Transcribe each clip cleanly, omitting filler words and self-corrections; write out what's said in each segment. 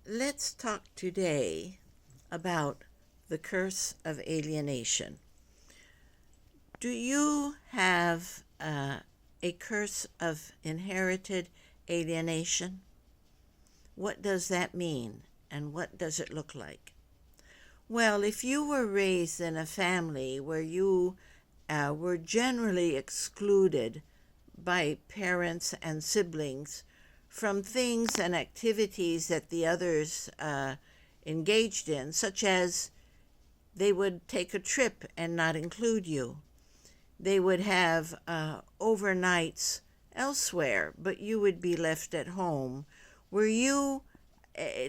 Let's talk today about the curse of alienation. Do you have a curse of inherited alienation? What does that mean and what does it look like? Well, if you were raised in a family where you were generally excluded by parents and siblings from things and activities that the others engaged in, such as they would take a trip and not include you. They would have overnights elsewhere, but you would be left at home. Were you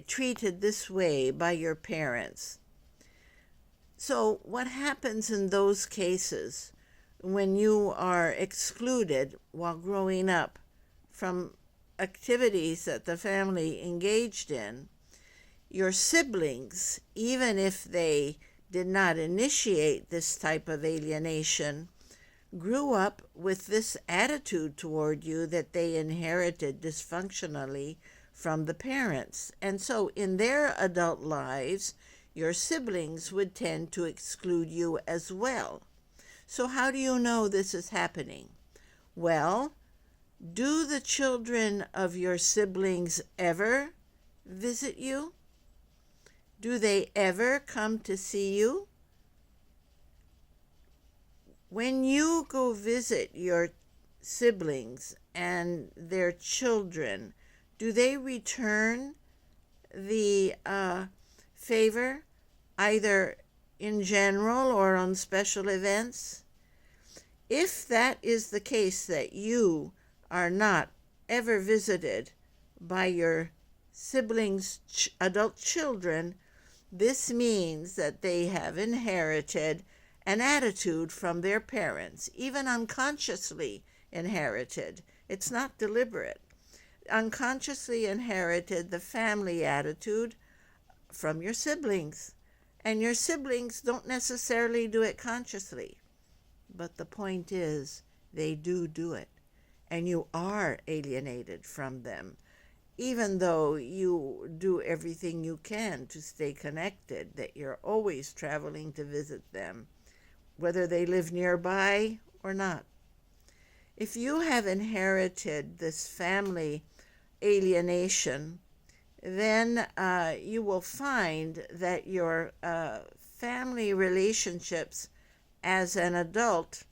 treated this way by your parents? So, what happens in those cases when you are excluded while growing up from activities that the family engaged in? Your siblings, even if they did not initiate this type of alienation, grew up with this attitude toward you that they inherited dysfunctionally from the parents. And so in their adult lives, your siblings would tend to exclude you as well. So, how do you know this is happening? Well, do the children of your siblings ever visit you? Do they ever come to see you? When you go visit your siblings and their children, do they return the favor either in general or on special events? If that is the case, that you are not ever visited by your siblings' adult children, this means that they have inherited an attitude from their parents, even unconsciously inherited. It's not deliberate. Unconsciously inherited the family attitude from your siblings. And your siblings don't necessarily do it consciously. But the point is, they do it. And you are alienated from them, even though you do everything you can to stay connected, that you're always traveling to visit them, whether they live nearby or not. If you have inherited this family alienation, then you will find that your family relationships as an adult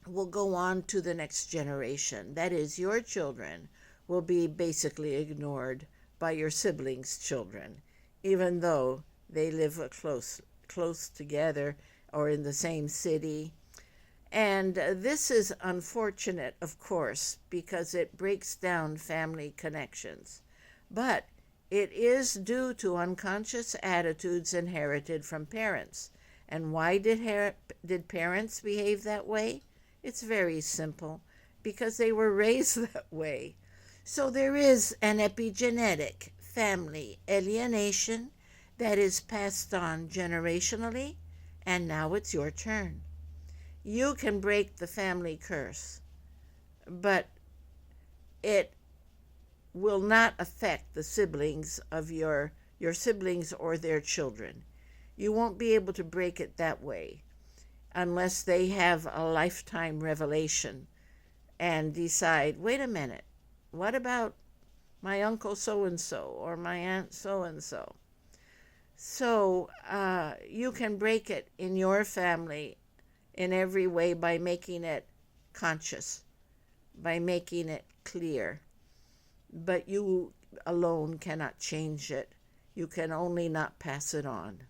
will go on to the next generation. That is, your children will be basically ignored by your siblings' children, even though they live close together or in the same city. And this is unfortunate, of course, because it breaks down family connections. But it is due to unconscious attitudes inherited from parents. And why did parents behave that way? It's very simple, because they were raised that way. So there is an epigenetic family alienation that is passed on generationally, and now it's your turn. You can break the family curse, but it will not affect the siblings of your siblings or their children. You won't be able to break it that way unless they have a lifetime revelation and decide, wait a minute, what about my uncle so and so or my aunt so and so? So you can break it in your family in every way by making it conscious, by making it clear. But you alone cannot change it. You can only not pass it on.